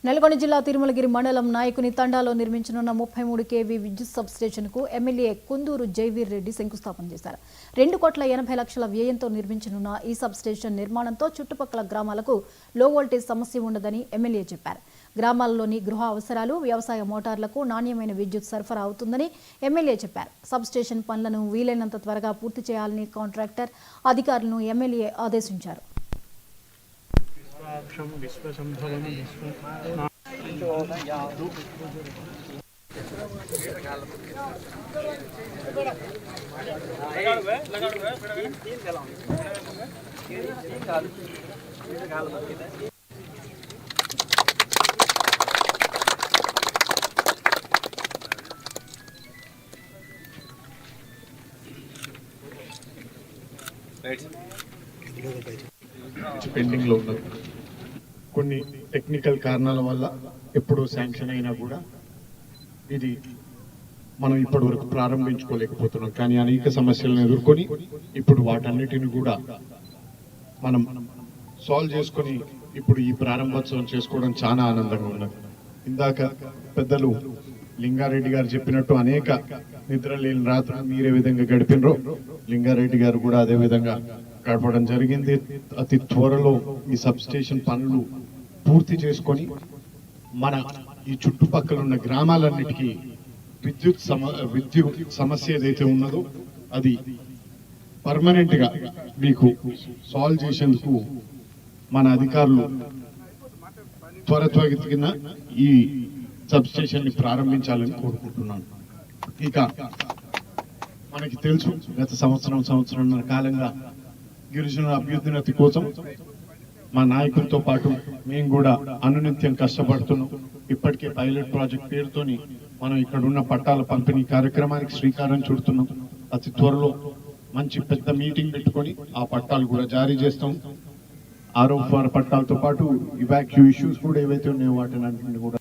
నల్గొండ జిల్లా తిరుమలగిరి మండలం నాయకుని తండాలో నిర్మించనున్న 33 kV విద్యుత్ సబ్స్టేషన్కు ఎమ్మెల్యే కుందూరు జైవీర్ రెడ్డి శంకుస్థాపన చేశారు. 2,80,00,000 వ్యయంతో నిర్మించనున్న ఈ సబ్స్టేషన్ నిర్మాణంతో చుట్టుపక్కల గ్రామాలకు లో వోల్టేజ్ సమస్య ఉండదని ఎమ్మెల్యే చెప్పారు. గ్రామాల్లోని గృహ అవసరాలు, వ్యవసాయ మోటార్లకు నాణ్యమైన విద్యుత్ సరఫరా అవుతుందని ఎమ్మెల్యే చెప్పారు. సబ్స్టేషన్ పనులను వీలైనంత త్వరగా పూర్తి చేయాలని కాంట్రాక్టర్ అధికారులను ఎమ్మెల్యే ఆదేశించారు. పెండింగ్ లో ఉన్నది. కొన్ని టెక్నికల్ కారణాల వల్ల ఎప్పుడు శాంక్షన్ అయినా కూడా ఇది మనం ఇప్పటి వరకు ప్రారంభించుకోలేకపోతున్నాం. కానీ అనేక సమస్యలను ఎదుర్కొని ఇప్పుడు వాటన్నిటిని కూడా మనం సాల్వ్ చేసుకొని ఇప్పుడు ఈ ప్రారంభోత్సవం చేసుకోవడం చాలా ఆనందంగా ఉన్నది. ఇందాక పెద్దలు లింగారెడ్డి గారు చెప్పినట్టు అనేక నిద్ర లేని రాత్రులు మీరే విధంగా గడిపినరో లింగారెడ్డి గారు కూడా అదే విధంగా గడపడం జరిగింది. అతి త్వరలో ఈ సబ్స్టేషన్ పనులు పూర్తి చేసుకొని మన ఈ చుట్టుపక్కల ఉన్న గ్రామాలన్నిటికీ విద్యుత్ సమస్య ఏదైతే ఉన్నదో అది పర్మనెంట్ గా మీకు సాల్వ్ చేసేందుకు మన అధికారులు త్వరితగతిన ఈ సబ్స్టేషన్ ని ప్రారంభించాలని కోరుకుంటున్నాను. ఇక మనకి తెలుసు గత సంవత్సరంన్నర కాలంగా గిరిజనుల అభ్యున్నతి కోసం మా నాయకులతో పాటు మేము కూడా అనునిత్యం కష్టపడుతున్నాం. ఇప్పటికే పైలట్ ప్రాజెక్ట్ పేరుతోని మనం ఇక్కడ ఉన్న పట్టాల పంపిణీ కార్యక్రమానికి శ్రీకారం చుడుతున్నాం. అతి త్వరలో మంచి పెద్ద మీటింగ్ పెట్టుకొని ఆ పట్టాలు కూడా జారీ చేస్తాం. ఆరోగ్య పట్టాలతో పాటు ఇవాక్యూ ఇష్యూస్ కూడా ఏవైతే ఉన్నాయో వాటిని కూడా